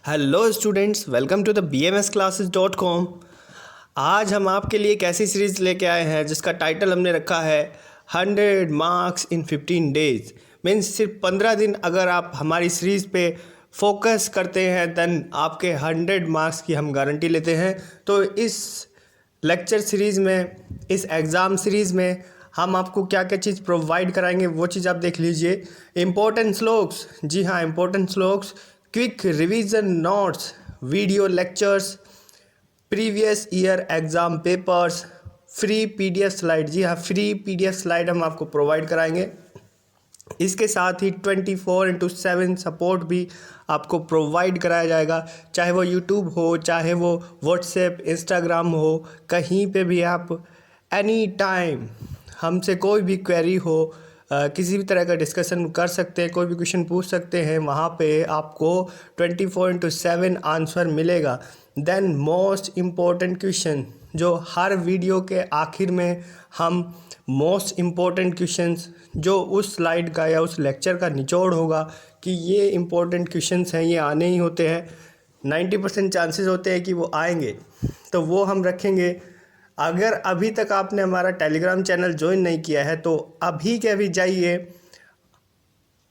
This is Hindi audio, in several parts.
Hello students, welcome to the bmsclasses.com। आज हम आपके लिए एक ऐसी सीरीज़ लेके आए हैं जिसका टाइटल हमने रखा है 100 मार्क्स इन 15 डेज़। मीन्स सिर्फ 15 दिन अगर आप हमारी सीरीज़ पे फोकस करते हैं देन आपके 100 मार्क्स की हम गारंटी लेते हैं। तो इस लेक्चर सीरीज़ में, इस एग्ज़ाम सीरीज़ में हम आपको क्या क्या चीज़ प्रोवाइड कराएंगे वो चीज़ आप देख लीजिए। इम्पोर्टेंट स्लोक्स, जी हाँ, important slokas, quick revision notes, video lectures, previous year exam papers, free PDF slide, जी हाँ, फ्री पीडीएफ स्लाइड हम आपको प्रोवाइड कराएंगे। इसके साथ ही 24/7 सपोर्ट भी आपको प्रोवाइड कराया जाएगा, चाहे वो यूट्यूब हो, चाहे वो व्हाट्सएप, इंस्टाग्राम हो, कहीं पे भी आप एनी टाइम हमसे कोई भी क्वेरी हो, किसी भी तरह का डिस्कशन कर सकते हैं, कोई भी क्वेश्चन पूछ सकते हैं, वहाँ पे आपको 24/7 आंसर मिलेगा। देन मोस्ट इम्पोर्टेंट क्वेश्चन जो हर वीडियो के आखिर में हम मोस्ट इम्पोर्टेंट क्वेश्चंस जो उस स्लाइड का या उस लेक्चर का निचोड़ होगा कि ये इम्पोर्टेंट क्वेश्चंस हैं, ये आने ही होते हैं, 90% चांसेस होते हैं कि वो आएंगे, तो वो हम रखेंगे। अगर अभी तक आपने हमारा टेलीग्राम चैनल ज्वाइन नहीं किया है तो अभी के अभी जाइए,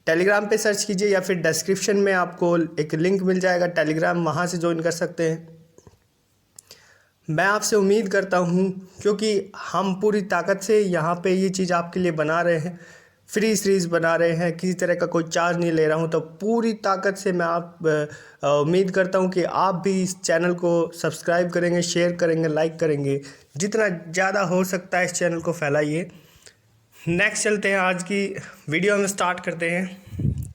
टेलीग्राम पे सर्च कीजिए या फिर डिस्क्रिप्शन में आपको एक लिंक मिल जाएगा टेलीग्राम, वहाँ से ज्वाइन कर सकते हैं। मैं आपसे उम्मीद करता हूँ, क्योंकि हम पूरी ताकत से यहाँ पे ये चीज़ आपके लिए बना रहे हैं, फ्री सीरीज़ बना रहे हैं, किसी तरह का कोई चार्ज नहीं ले रहा हूँ, तो पूरी ताकत से मैं उम्मीद करता हूँ कि आप भी इस चैनल को सब्सक्राइब करेंगे, शेयर करेंगे, लाइक करेंगे, जितना ज़्यादा हो सकता है इस चैनल को फैलाइए। नेक्स्ट चलते हैं, आज की वीडियो में स्टार्ट करते हैं।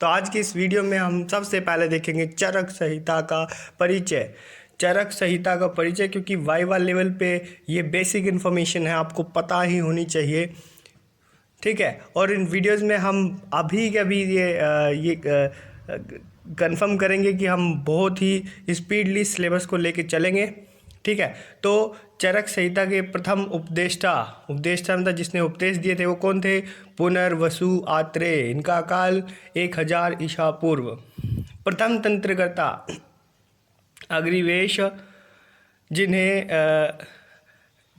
तो आज की इस वीडियो में हम सबसे पहले देखेंगे चरक संहिता का परिचय। चरक संहिता का परिचय, क्योंकि वाइवा लेवल पे ये बेसिक इन्फॉर्मेशन है, आपको पता ही होनी चाहिए, ठीक है। और इन वीडियोस में हम अभी के अभी ये कंफर्म करेंगे कि हम बहुत ही स्पीडली सिलेबस को लेके चलेंगे, ठीक है। तो चरक संहिता के प्रथम उपदेष्टा मतलब जिसने उपदेश दिए थे वो कौन थे? पुनर्वसु आत्रेय। इनका काल 1000 ईसा पूर्व। प्रथम तंत्रकर्ता अग्निवेश, जिन्हें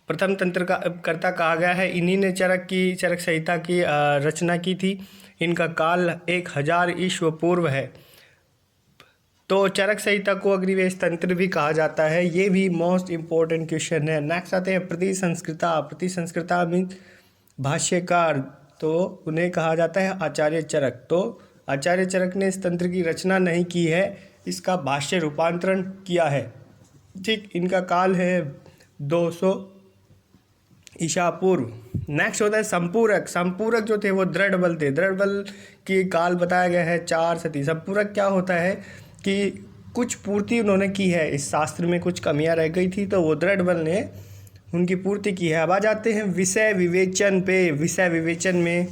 प्रथम तंत्रकर्ता कहा गया है, इन्हीं ने चरक संहिता की रचना की थी। इनका काल 1000 ईसा पूर्व है। तो चरक संहिता को अग्निवेश तंत्र भी कहा जाता है, ये भी मोस्ट इम्पोर्टेंट क्वेश्चन है। नेक्स्ट आते हैं प्रतिसंस्कृता मीन्स भाष्यकार, तो उन्हें कहा जाता है आचार्य चरक। तो आचार्य चरक ने इस तंत्र की रचना नहीं की है, इसका भाष्य रूपांतरण किया है, ठीक। इनका काल है 200 ईसा पूर्व। नेक्स्ट होता है संपूरक जो थे वो दृढ़ बल थे। दृढ़ बल की काल बताया गया है 4 सदी। संपूरक क्या होता है कि कुछ पूर्ति उन्होंने की है, इस शास्त्र में कुछ कमियां रह गई थी तो वो दृढ़ बल ने उनकी पूर्ति की है। अब आ जाते हैं विषय विवेचन पे। विषय विवेचन में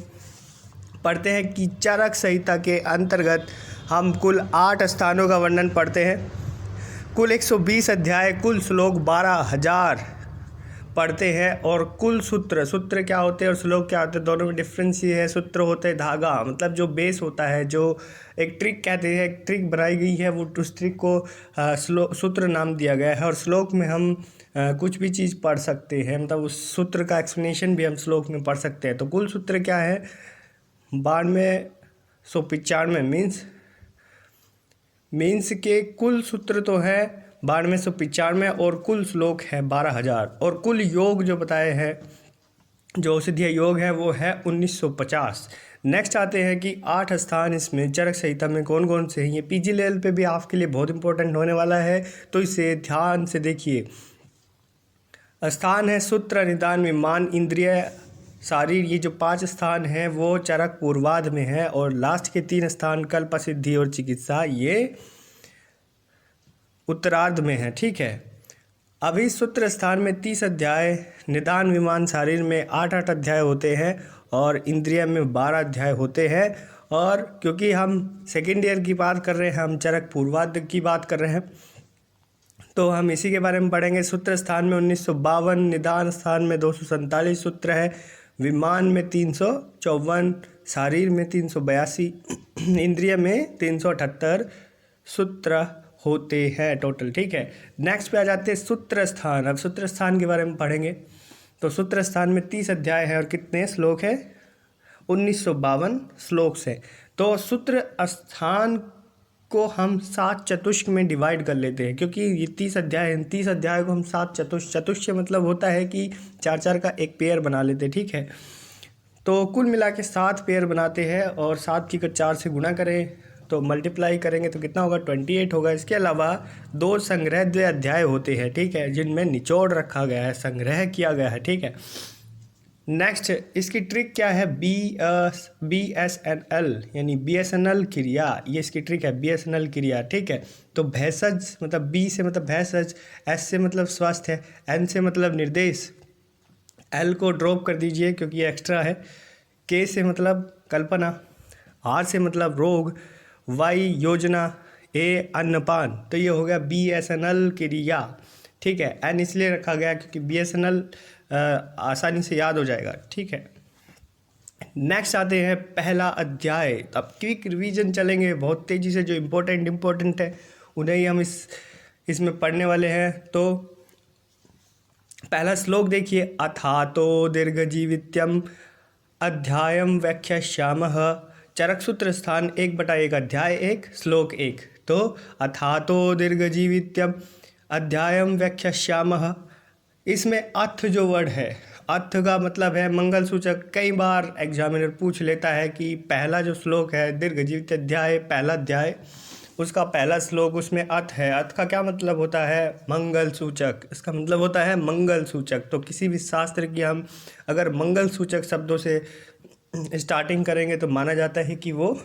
पढ़ते हैं कि चरक संहिता के अंतर्गत हम कुल 8 स्थानों का वर्णन पढ़ते हैं, कुल 120 अध्याय, कुल श्लोक 12,000 पढ़ते हैं, और कुल सूत्र क्या होते हैं और श्लोक क्या होते हैं, दोनों में डिफरेंस ये है। सूत्र होते हैं धागा, मतलब जो बेस होता है, जो एक ट्रिक कहते हैं, एक ट्रिक बनाई गई है, वो उस ट्रिक को सूत्र नाम दिया गया है। और श्लोक में हम कुछ भी चीज़ पढ़ सकते हैं, मतलब उस सूत्र का एक्सप्लेनेशन भी हम श्लोक में पढ़ सकते हैं। तो कुल सूत्र क्या है? 9295 मीन्स के कुल सूत्र तो है 9295 और कुल श्लोक है 12,000, और कुल योग जो बताए हैं, जो औषधीय योग है वो है 1950। नेक्स्ट आते हैं कि 8 स्थान इसमें चरक संहिता में कौन कौन से हैं। ये पीजी लेवल पे भी आपके लिए बहुत इंपॉर्टेंट होने वाला है, तो इसे ध्यान से देखिए। स्थान है सूत्र, निदान, विमान, इंद्रिय, शारीर। ये जो 5 स्थान हैं वो चरक पूर्वार्ध में है, और लास्ट के 3 स्थान कल्प, सिद्धि और चिकित्सा, ये उत्तरार्ध में है, ठीक है। अभी सूत्र स्थान में 30 अध्याय, निदान, विमान, शारीर में 8-8 अध्याय होते हैं, और इंद्रिय में 12 अध्याय होते हैं। और क्योंकि हम सेकेंड ईयर की बात कर रहे हैं, हम चरक पूर्वार्ध की बात कर रहे हैं, तो हम इसी के बारे में पढ़ेंगे। सूत्र स्थान में 1952, निदान स्थान में 247 सूत्र है, विमान में 354, शारीर में 382, इंद्रिय में 378 सूत्र होते हैं टोटल, ठीक है। नेक्स्ट पे आ जाते हैं सूत्र स्थान। अब सूत्र स्थान के बारे में पढ़ेंगे। तो सूत्र स्थान में 30 अध्याय है और कितने श्लोक है? 1952 श्लोक से। तो सूत्र स्थान को हम 7 चतुष्क में डिवाइड कर लेते हैं, क्योंकि ये 30 अध्याय हैं। 30 अध्याय को हम 7 चतुष्क मतलब होता है कि 4-4 का एक पेयर बना लेते हैं, ठीक है। तो कुल मिला के 7 पेयर बनाते हैं और 7 की 4 से गुणा करें तो मल्टीप्लाई करेंगे तो कितना होगा? 28 होगा। इसके अलावा 2 संग्रह अध्याय होते हैं, ठीक है, जिनमें निचोड़ रखा गया है, संग्रह किया गया है, ठीक है। नेक्स्ट इसकी ट्रिक क्या है? BSNL यानी BSNL क्रिया, ये इसकी ट्रिक है, BSNL क्रिया, ठीक है। तो भेषज मतलब B से मतलब भेषज, S से मतलब स्वास्थ्य है, N से मतलब निर्देश, L को ड्रॉप कर दीजिए क्योंकि ये एक्स्ट्रा है, K से मतलब कल्पना, R से मतलब रोग, Y योजना, A अन्नपान। तो ये हो गया BSNL क्रिया, ठीक है। N इसलिए रखा गया क्योंकि BSNL आसानी से याद हो जाएगा, ठीक है। नेक्स्ट आते हैं पहला अध्याय। अब क्विक रिवीजन चलेंगे बहुत तेज़ी से, जो इम्पोर्टेंट है उन्हें ही हम इसमें पढ़ने वाले हैं। तो पहला श्लोक देखिए, अथातो दीर्घजीवित्यम अध्यायम व्याख्यास्यामः। चरक सूत्र स्थान 1/1 अध्याय 1 श्लोक 1। तो अथातो दीर्घजीवित्यम अध्यायम व्याख्यास्यामः, इसमें अर्थ जो वर्ड है, अर्थ का मतलब है मंगल सूचक। कई बार एग्जामिनर पूछ लेता है कि पहला जो श्लोक है दीर्घजीवित अध्याय, पहला अध्याय, उसका पहला श्लोक, उसमें अर्थ है। अर्थ का क्या मतलब होता है? मंगल सूचक। इसका मतलब होता है मंगल सूचक। तो किसी भी शास्त्र की हम अगर मंगल सूचक शब्दों से स्टार्टिंग करेंगे तो माना जाता है कि वो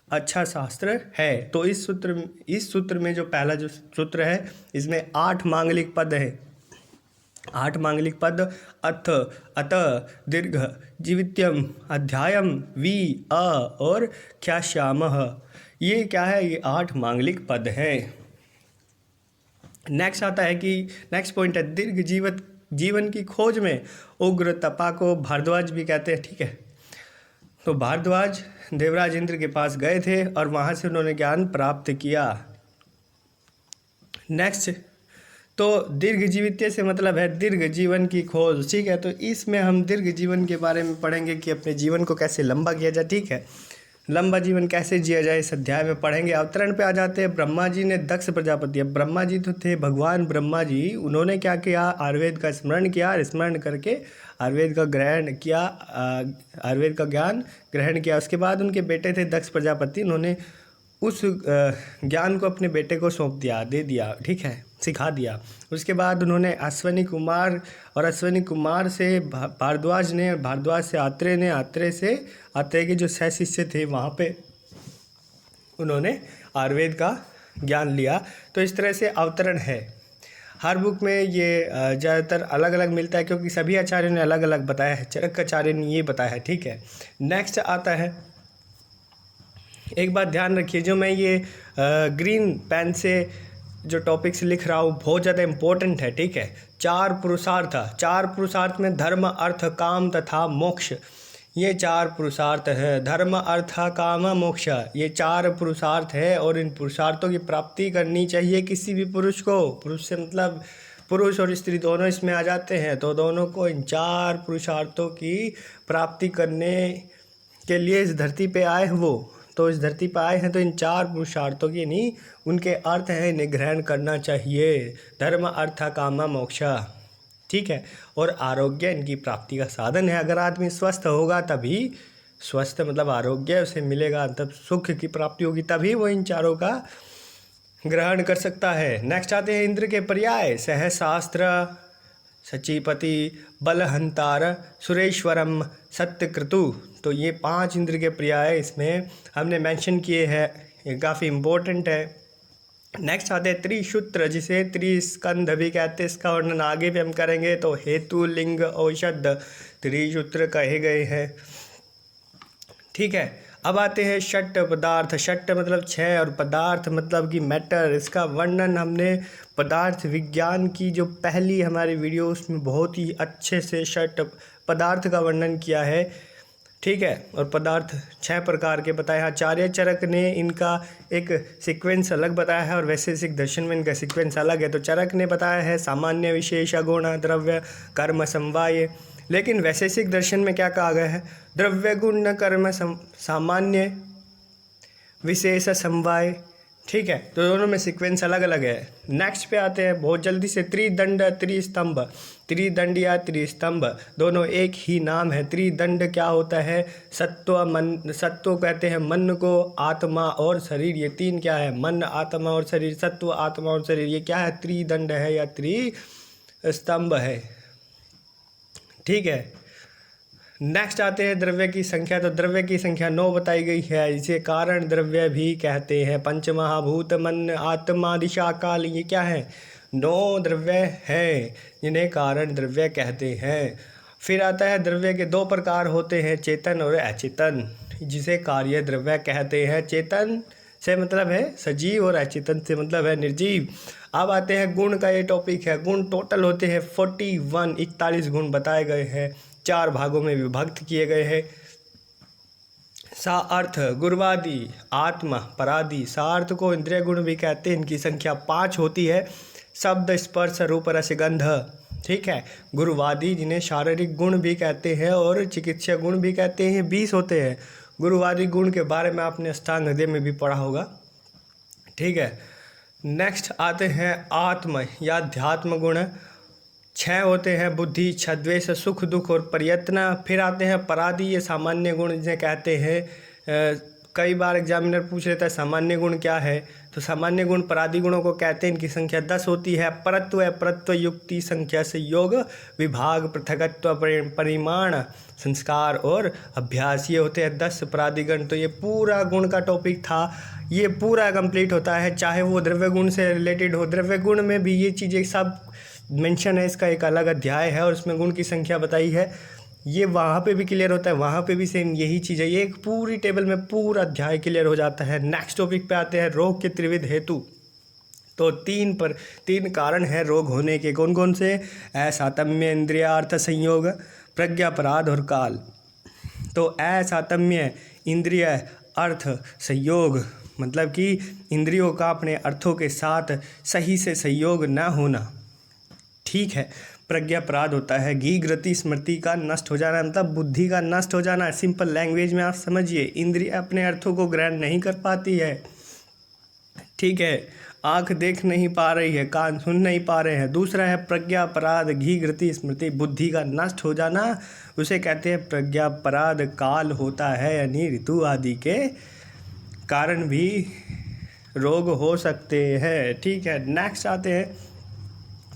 अच्छा शास्त्र है। तो इस सूत्र में जो पहला जो सूत्र है, इसमें 8 मांगलिक पद है। 8 मांगलिक पद, अथ, अत, दीर्घ, जीवित्यम, अध्यायम, वि, अ और ख्यास्यामः। ये क्या है? ये 8 मांगलिक पद है। नेक्स्ट आता है कि नेक्स्ट पॉइंट है दीर्घ जीवन की खोज में उग्र तपा को भारद्वाज भी कहते हैं, ठीक है। तो भारद्वाज देवराज इंद्र के पास गए थे और वहाँ से उन्होंने ज्ञान प्राप्त किया। नेक्स्ट, तो दीर्घ जीवित्य से मतलब है दीर्घ जीवन की खोज, ठीक है। तो इसमें हम दीर्घ जीवन के बारे में पढ़ेंगे कि अपने जीवन को कैसे लंबा किया जाए, ठीक है। लंबा जीवन कैसे जिया जाए इस अध्याय में पढ़ेंगे। अवतरण पे आ जाते हैं। ब्रह्मा जी ने दक्ष प्रजापति, अब ब्रह्मा जी तो थे भगवान ब्रह्मा जी, उन्होंने क्या किया? आयुर्वेद का स्मरण किया, स्मरण करके आयुर्वेद का ग्रहण किया, आयुर्वेद का ज्ञान ग्रहण किया। उसके बाद उनके बेटे थे दक्ष प्रजापति, उन्होंने उस ज्ञान को अपने बेटे को सौंप दिया, दे दिया, ठीक है, सिखा दिया। उसके बाद उन्होंने अश्वनी कुमार और अश्वनी कुमार से भारद्वाज ने, भारद्वाज से आत्रेय ने, आत्रेय के जो 6 शिष्य थे वहाँ पे उन्होंने आयुर्वेद का ज्ञान लिया। तो इस तरह से अवतरण है। हर बुक में ये ज़्यादातर अलग अलग मिलता है क्योंकि सभी आचार्यों ने अलग अलग बताया है। चरक आचार्य ने ये बताया है, ठीक है। नेक्स्ट आता है, एक बात ध्यान रखिए, जो मैं ये ग्रीन पेन से जो टॉपिक्स लिख रहा हूँ बहुत ज़्यादा इम्पोर्टेंट है, ठीक है। 4 पुरुषार्थ, 4 पुरुषार्थ में धर्म, अर्थ, काम तथा मोक्ष, ये 4 पुरुषार्थ है। धर्म, अर्थ, काम, मोक्ष, ये 4 पुरुषार्थ है और इन पुरुषार्थों की प्राप्ति करनी चाहिए किसी भी पुरुष को। पुरुष से मतलब पुरुष और स्त्री दोनों इसमें आ जाते हैं। तो दोनों को इन 4 पुरुषार्थों की प्राप्ति करने के लिए इस धरती पे आए हैं वो। तो इस धरती पर आए हैं तो इन 4 पुरुषार्थों की नहीं, उनके अर्थ हैं, इन्हें ग्रहण करना चाहिए। धर्म, अर्थ, काम, मोक्ष, ठीक है। और आरोग्य इनकी प्राप्ति का साधन है। अगर आदमी स्वस्थ होगा तभी, स्वस्थ मतलब आरोग्य उसे मिलेगा, तब सुख की प्राप्ति होगी, तभी वो इन 4 का ग्रहण कर सकता है। नेक्स्ट आते हैं इंद्र के पर्याय, सहस्रास्त्र, सचीपति, बलहंतार, सुरेश्वरम, सत्यक्रतु। तो ये 5 इंद्र के पर्याय इसमें हमने मेंशन किए हैं, ये काफ़ी इम्पोर्टेंट है। नेक्स्ट आते हैं त्रिसूत्र, जिसे त्रिस्कंध भी कहते हैं। इसका वर्णन आगे भी हम करेंगे। तो हेतु, लिंग, औषध, त्रिसूत्र कहे गए हैं, ठीक है। अब आते हैं षट पदार्थ। षट मतलब 6 और पदार्थ मतलब कि मैटर। इसका वर्णन हमने पदार्थ विज्ञान की जो पहली हमारी वीडियो उसमें बहुत ही अच्छे से षट पदार्थ का वर्णन किया है। ठीक है। और पदार्थ 6 प्रकार के बताए हैं। आचार्य चरक ने इनका एक सीक्वेंस अलग बताया है और वैशेषिक दर्शन में इनका सीक्वेंस अलग है। तो चरक ने बताया है सामान्य, विशेष, गुण, द्रव्य, कर्म, समवाय। लेकिन वैशेषिक दर्शन में क्या कहा गया है? द्रव्य, गुण, कर्म, सामान्य, विशेष, समवाय। ठीक है, तो दोनों में सीक्वेंस अलग अलग है। नेक्स्ट पे आते हैं बहुत जल्दी से। त्रिदंड, त्रिस्तंभ। त्रिदंड या त्रिस्तंभ दोनों एक ही नाम है। त्रिदंड क्या होता है? सत्व, मन। सत्व कहते हैं मन को, आत्मा और शरीर, ये तीन क्या है? मन, आत्मा और शरीर। सत्व, आत्मा और शरीर, ये क्या है? त्रिदंड है या त्रिस्तंभ है। ठीक है। नेक्स्ट आते हैं द्रव्य की संख्या। तो द्रव्य की संख्या 9 बताई गई है। इसे कारण द्रव्य भी कहते हैं। पंचमहाभूत, मन, आत्मा, दिशा, काल, ये क्या है? 9 द्रव्य है जिन्हें कारण द्रव्य कहते हैं। फिर आता है द्रव्य के 2 प्रकार होते हैं, चेतन और अचेतन, जिसे कार्य द्रव्य कहते हैं। चेतन से मतलब है सजीव और अचेतन से मतलब है निर्जीव। अब आते हैं गुण का, ये टॉपिक है। गुण टोटल होते हैं 41 गुण बताए गए हैं, 4 भागों में विभक्त किए गए हैं। सा अर्थ, गुरुवादी, आत्मा, परादी। सार्थ को इंद्रिय गुण भी कहते हैं। इनकी संख्या 5 होती है। शब्द, स्पर्श, रूप, रस, गंध। ठीक है। गुरुवादी जिन्हें शारीरिक गुण भी कहते हैं और चिकित्सा गुण भी कहते हैं, 20 होते हैं। गुरुवादी गुण के बारे में आपने अष्टांग हृदय में भी पढ़ा होगा। ठीक है। नेक्स्ट आते हैं आत्म या अध्यात्म गुण। 6 होते हैं, बुद्धि, इच्छा, द्वेष, सुख, दुख और प्रयत्न। फिर आते हैं परादी, ये सामान्य गुण जिन्हें कहते हैं। कई बार एग्जामिनर पूछ लेता है सामान्य गुण क्या है, तो सामान्य गुण परादी गुणों को कहते हैं। इनकी संख्या 10 होती है। परत्व, परत्व, युक्ति, संख्या, संयोग, विभाग, पृथकत्व, परिमाण, संस्कार और अभ्यास, ये होते हैं 10 परादी गण। तो ये पूरा गुण का टॉपिक था, ये पूरा कंप्लीट होता है, चाहे वो द्रव्य गुण से रिलेटेड हो। द्रव्य गुण में भी ये चीज़ें सब मेंशन है, इसका एक अलग अध्याय है और उसमें गुण की संख्या बताई है। ये वहाँ पे भी क्लियर होता है, वहाँ पे भी सेम यही चीज़ है। ये एक पूरी टेबल में पूरा अध्याय क्लियर हो जाता है। नेक्स्ट टॉपिक पे आते हैं रोग के त्रिविध हेतु। तो 3 कारण हैं रोग होने के। कौन कौन से? असातम्य, इंद्रियार्थ संयोग, प्रज्ञापराध और काल। तो असातम्य, इंद्रिय अर्थ संयोग मतलब कि इंद्रियों का अपने अर्थों के साथ सही से संयोग न होना। ठीक है। प्रज्ञापराध होता है गीग्रति, स्मृति का नष्ट हो जाना, मतलब बुद्धि का नष्ट हो जाना। सिंपल लैंग्वेज में आप समझिए, इंद्रिय अपने अर्थों को ग्रहण नहीं कर पाती है। ठीक है। आँख देख नहीं पा रही है, कान सुन नहीं पा रहे हैं। दूसरा है प्रज्ञापराध, घीग्रति, स्मृति, बुद्धि का नष्ट हो जाना, उसे कहते हैं प्रज्ञापराध। काल होता है यानी ऋतु आदि के कारण भी रोग हो सकते हैं। ठीक है। नेक्स्ट आते हैं,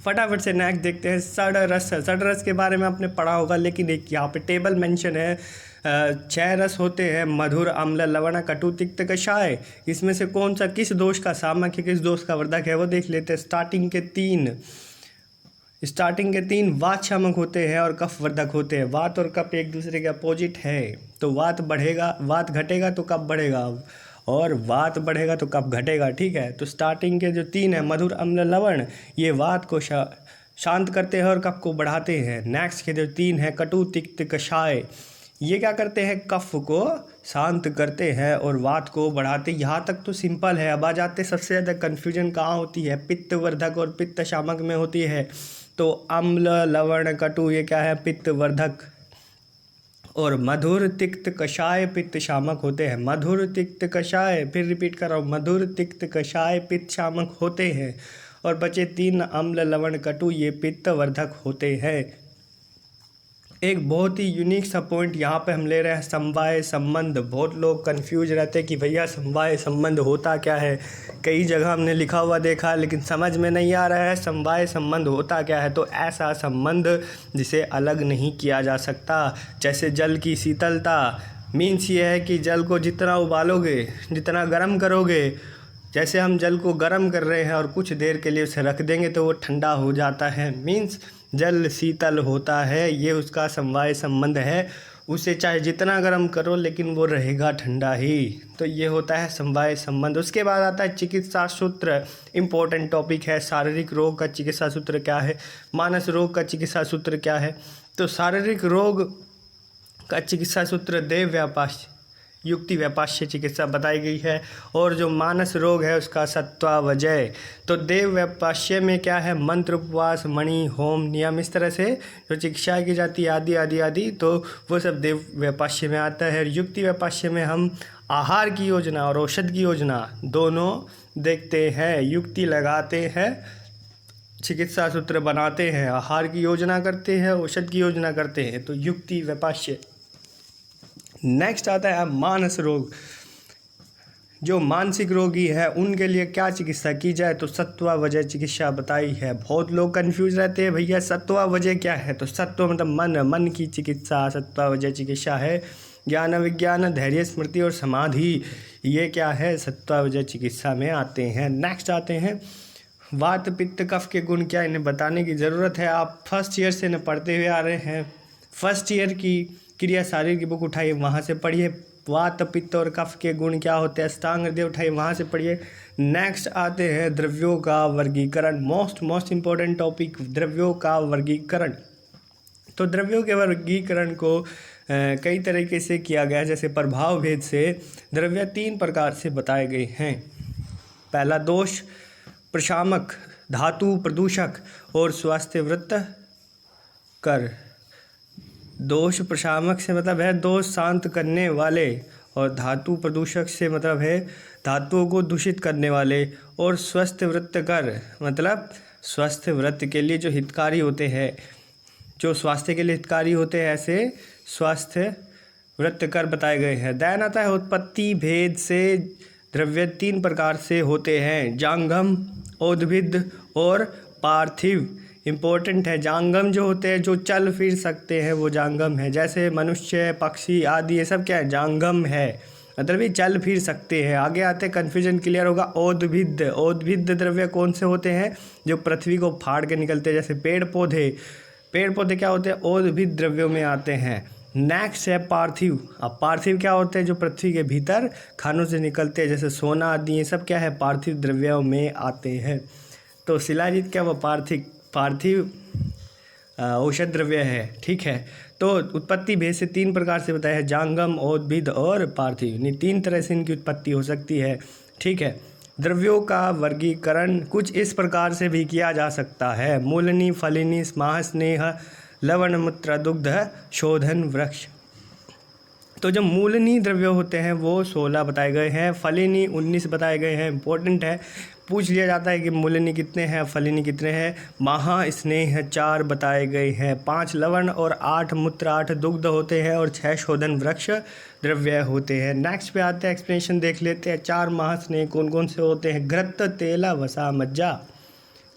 फटाफट से नेक्स्ट देखते हैं षड्रस। षड्रस के बारे में आपने पढ़ा होगा, लेकिन एक यहाँ पे टेबल मेंशन है। 6 रस होते हैं, मधुर, अम्ल, लवण, कटु, तिक्त, कषाय। इसमें से कौन सा किस दोष का सामक है, किस दोष का वर्धक है, वो देख लेते हैं। स्टार्टिंग के तीन वात शामक होते हैं और कफ वर्धक होते हैं। वात और कफ एक दूसरे के अपोजिट है, तो वात बढ़ेगा, वात घटेगा तो कफ बढ़ेगा, और वात बढ़ेगा तो कफ घटेगा। ठीक है। तो स्टार्टिंग के जो 3 है, मधुर, अम्ल, लवण, ये वात को शांत करते हैं और कफ को बढ़ाते हैं। नेक्स्ट के जो 3 है, कटु, तिक्त, कषाय, ये क्या करते हैं? कफ को शांत करते हैं और वात को बढ़ाते। यहाँ तक तो सिंपल है। अब आ जाते सबसे ज़्यादा कन्फ्यूजन कहाँ होती है? पित्तवर्धक और पित्त शामक में होती है। तो अम्ल, लवण, कटु, ये क्या है? पित्तवर्धक। और मधुर, तिक्त, कषाय पित्त शामक होते हैं। मधुर, तिक्त, कषाय, फिर रिपीट कर रहा हूँ, मधुर, तिक्त, कषाय पित्त शामक होते हैं। और बचे 3 अम्ल, लवण, कटु, ये पित्त वर्धक होते हैं। एक बहुत ही यूनिक सा पॉइंट यहाँ पे हम ले रहे हैं, समवाय संबंध। बहुत लोग कंफ्यूज रहते हैं कि भैया समवाय संबंध होता क्या है। कई जगह हमने लिखा हुआ देखा है, लेकिन समझ में नहीं आ रहा है समवाय संबंध होता क्या है। तो ऐसा संबंध जिसे अलग नहीं किया जा सकता, जैसे जल की शीतलता। मीन्स ये है कि जल को जितना उबालोगे, जितना गर्म करोगे, जैसे हम जल को गर्म कर रहे हैं और कुछ देर के लिए उसे रख देंगे तो वो ठंडा हो जाता है। मीन्स जल शीतल होता है, ये उसका समवाय संबंध है। उसे चाहे जितना गर्म करो लेकिन वो रहेगा ठंडा ही। तो ये होता है समवाय संबंध। उसके बाद आता है चिकित्सा सूत्र। इम्पोर्टेंट टॉपिक है। शारीरिक रोग का चिकित्सा सूत्र क्या है, मानस रोग का चिकित्सा सूत्र क्या है। तो शारीरिक रोग का चिकित्सा सूत्र देव व्यापाश्य युक्ति व्यापाश्य चिकित्सा बताई गई है। और जो मानस रोग है उसका सत्वावजय। तो देव व्यापाश्य में क्या है, मंत्र, उपवास, मणि, होम, नियम, इस तरह से जो चिकित्सा की जाती है आदि आदि आदि, तो वो सब देव व्यापाश्य में आता है। युक्ति व्यापाश्य में हम आहार की योजना और औषध की योजना दोनों देखते हैं। युक्ति लगाते हैं, चिकित्सा सूत्र बनाते हैं, आहार की योजना करते हैं, औषध की योजना करते हैं, तो युक्ति व्यापाश्य। नेक्स्ट आता है मानस रोग। जो मानसिक रोगी है उनके लिए क्या चिकित्सा की जाए, तो सत्वावजय चिकित्सा बताई है। बहुत लोग कंफ्यूज रहते हैं, भैया सत्वावजय क्या है, तो सत्व मतलब मन की चिकित्सा सत्वावजय चिकित्सा है। ज्ञान विज्ञान, धैर्य, स्मृति और समाधि, ये क्या है, सत्वावजय चिकित्सा में आते हैं। नेक्स्ट आते हैं वात पित्त कफ के गुण क्या, इन्हें बताने की ज़रूरत है। आप फर्स्ट ईयर से इन्हें पढ़ते हुए आ रहे हैं। फर्स्ट ईयर की क्रिया शारीर की बुक उठाइए, वहाँ से पढ़िए। वात पित्त और कफ के गुण क्या होते हैं, अष्टांग हृदय उठाइए, वहाँ से पढ़िए। नेक्स्ट आते हैं द्रव्यों का वर्गीकरण। मोस्ट इम्पोर्टेंट टॉपिक, द्रव्यों का वर्गीकरण। तो द्रव्यों के वर्गीकरण को कई तरीके से किया गया है। जैसे प्रभाव भेद से द्रव्य 3 प्रकार से बताए गए हैं। पहला दोष प्रशामक, धातु प्रदूषक और स्वास्थ्यवृत्त कर। दोष प्रशामक से मतलब है दोष शांत करने वाले, और धातु प्रदूषक से मतलब है धातुओं को दूषित करने वाले, और स्वस्थ वृत्त कर मतलब स्वस्थ वृत्त के लिए जो हितकारी होते हैं, जो स्वास्थ्य के लिए हितकारी होते हैं, ऐसे स्वास्थ्य वृत्त कर बताए गए हैं। दैन आता है उत्पत्ति भेद से द्रव्य 3 प्रकार से होते हैं, जांगम, औद्भिद और पार्थिव। इम्पोर्टेंट है, जांगम जो होते हैं जो चल फिर सकते हैं वो जांगम है। जैसे मनुष्य, पक्षी आदि, ये सब क्या है, जांगम है, मतलब ये चल फिर सकते हैं। आगे आते कन्फ्यूजन क्लियर होगा। औद्भिद द्रव्य कौन से होते हैं, जो पृथ्वी को फाड़ के निकलते हैं, जैसे पेड़ पौधे क्या होते हैं, औद्भिद द्रव्यों में आते हैं। नेक्स्ट है पार्थिव। अब पार्थिव क्या होते हैं, जो पृथ्वी के भीतर खानों से निकलते हैं, जैसे सोना आदि, ये सब क्या है, पार्थिव द्रव्यों में आते हैं। तो शिलाजीत क्या, वो पार्थिव औषध द्रव्य है, ठीक है। तो उत्पत्ति भेद से 3 प्रकार से बताया है, जांगम, औद्भिद और पार्थिव, यानी 3 तरह से इनकी उत्पत्ति हो सकती है, ठीक है। द्रव्यों का वर्गीकरण कुछ इस प्रकार से भी किया जा सकता है, मूलनी, फलिनी, स्माह, स्नेह, लवण, मूत्र, दुग्ध, शोधन, वृक्ष। तो जो मूलनी द्रव्य होते हैं वो 16 बताए गए हैं, फलिनी 19 बताए गए हैं। इंपॉर्टेंट है, पूछ लिया जाता है कि मूलनी कितने हैं, फलिनी कितने हैं। महा, स्नेह 4 बताए गए हैं, 5 लवण और 8 मूत्र, 8 दुग्ध होते हैं, और 6 शोधन वृक्ष द्रव्य होते हैं। नेक्स्ट पे आते हैं, एक्सप्लेनेशन देख लेते हैं। 4 महास्नेह कौन कौन से होते हैं, घृत, तेला, वसा, मज्जा।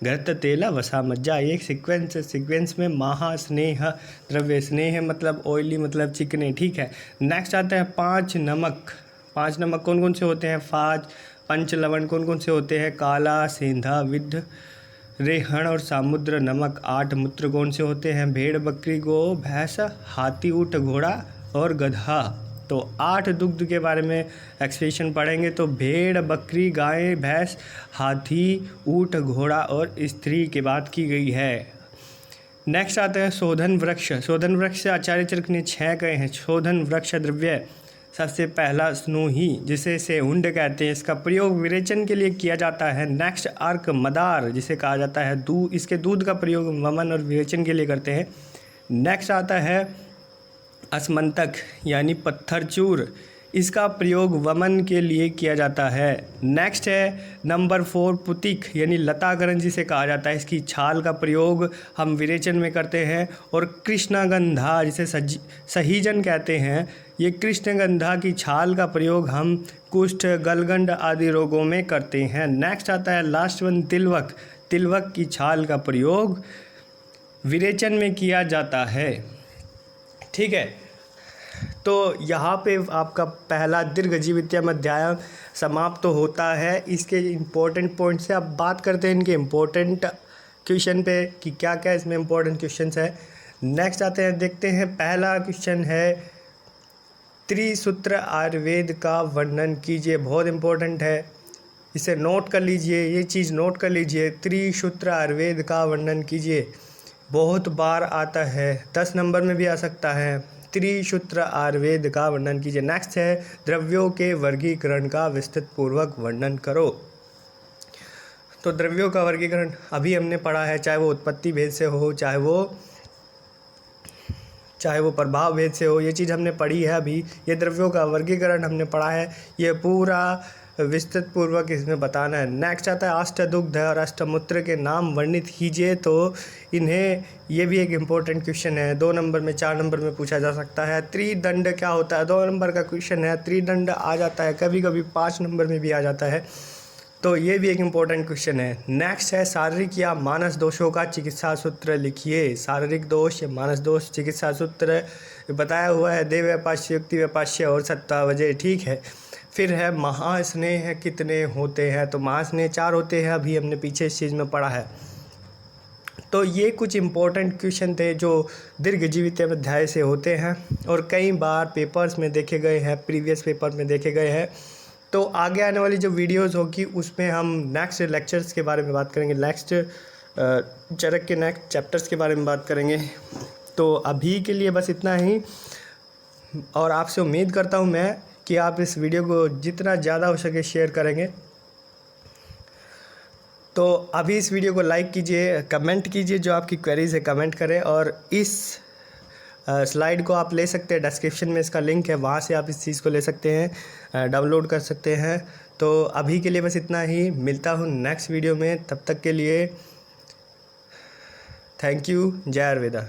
घृत, तेला, वसा, मज्जा, एक सीक्वेंस में महा स्नेह द्रव्य, स्नेह मतलब ऑयली मतलब चिकने, ठीक है। नेक्स्ट आता है 5 नमक। 5 नमक कौन कौन से होते हैं, पंच लवण कौन कौन से होते हैं, काला, सेंधा, विद्ध, रेहण और सामुद्र नमक। 8 मूत्र कौन से होते हैं, भेड़, बकरी, गौ, भैंस, हाथी, ऊँट, घोड़ा और गधा। तो 8 दुग्ध के बारे में एक्सप्लेनेशन पढ़ेंगे। तो भेड़, बकरी, गाय, भैंस, हाथी, ऊँट, घोड़ा और स्त्री की बात की गई है। नेक्स्ट आता है शोधन वृक्ष। शोधन वृक्ष से आचार्य चरक ने 6 कहे हैं। शोधन वृक्ष द्रव्य सबसे पहला स्नूही, जिसे सेहुंड कहते हैं, इसका प्रयोग विरेचन के लिए किया जाता है। नेक्स्ट अर्क मदार, जिसे कहा जाता है दूध, इसके दूध का प्रयोग वमन और विरेचन के लिए करते हैं। नेक्स्ट आता है अस्मंतक यानी पत्थर चूर, इसका प्रयोग वमन के लिए किया जाता है। नेक्स्ट है नंबर 4 पुतिक यानी लताकरण जिसे कहा जाता है, इसकी छाल का प्रयोग हम विरेचन में करते हैं। और कृष्णगंधा जिसे सहीजन कहते हैं, ये कृष्णगंधा की छाल का प्रयोग हम कुष्ठ, गलगंड आदि रोगों में करते हैं। नेक्स्ट आता है लास्ट वन तिलवक। तिलवक की छाल का प्रयोग विरेचन में किया जाता है, ठीक है। तो यहाँ पे आपका पहला दीर्घजीवितम अध्याय समाप्त तो होता है। इसके इम्पोर्टेंट पॉइंट से अब बात करते हैं इनके इम्पोर्टेंट क्वेश्चन पे कि क्या क्या इसमें इम्पोर्टेंट क्वेश्चंस है। नेक्स्ट आते हैं, देखते हैं। पहला क्वेश्चन है त्रिसूत्र आयुर्वेद का वर्णन कीजिए। बहुत इम्पोर्टेंट है, इसे नोट कर लीजिए, ये चीज़ नोट कर लीजिए। त्रिसूत्र आयुर्वेद का वर्णन कीजिए, बहुत बार आता है, 10 नंबर में भी आ सकता है। त्रिसूत्र आयुर्वेद का वर्णन कीजिए। नेक्स्ट है द्रव्यों के वर्गीकरण का विस्तृत पूर्वक वर्णन करो। तो द्रव्यों का वर्गीकरण अभी हमने पढ़ा है, चाहे वो उत्पत्ति भेद से हो, चाहे वो प्रभाव भेद से हो, ये चीज़ हमने पढ़ी है अभी। ये द्रव्यों का वर्गीकरण हमने पढ़ा है, ये पूरा विस्तृत पूर्वक इसमें बताना है। नेक्स्ट आता है अष्टदुग्ध और अष्टमूत्र के नाम वर्णित कीजिए। तो इन्हें, ये भी एक इम्पोर्टेंट क्वेश्चन है, 2 नंबर में 4 नंबर में पूछा जा सकता है। त्रिदंड क्या होता है, 2 नंबर का क्वेश्चन है। त्रिदंड आ जाता है, कभी कभी 5 नंबर में भी आ जाता है, तो ये भी एक इम्पोर्टेंट क्वेश्चन है। नेक्स्ट है शारीरिक या मानस दोषों का चिकित्सा सूत्र लिखिए। शारीरिक दोष या मानस दोष चिकित्सा सूत्र बताया हुआ है, देह व्यपाश्य, युक्ति व्यपाश्य और सत्तावजय, ठीक है। फिर है महास्नेह कितने होते हैं, तो महास्नेह 4 होते हैं, अभी हमने पीछे इस चीज़ में पढ़ा है। तो ये कुछ इम्पोर्टेंट क्वेश्चन थे जो दीर्घ जीवित अध्याय से होते हैं और कई बार पेपर्स में देखे गए हैं, प्रीवियस पेपर में देखे गए हैं। तो आगे आने वाली जो वीडियोस होगी उसमें हम नेक्स्ट लेक्चर्स के बारे में बात करेंगे, नेक्स्ट चरक के नेक्स्ट चैप्टर्स के बारे में बात करेंगे। तो अभी के लिए बस इतना ही, और आपसे उम्मीद करता हूँ मैं कि आप इस वीडियो को जितना ज़्यादा हो सके शेयर करेंगे। तो अभी इस वीडियो को लाइक कीजिए, कमेंट कीजिए, जो आपकी क्वेरीज है कमेंट करें, और इस स्लाइड को आप ले सकते हैं, डिस्क्रिप्शन में इसका लिंक है, वहाँ से आप इस चीज़ को ले सकते हैं, डाउनलोड कर सकते हैं। तो अभी के लिए बस इतना ही, मिलता हूँ नेक्स्ट वीडियो में, तब तक के लिए थैंक यू। जय आयुर्वेदा।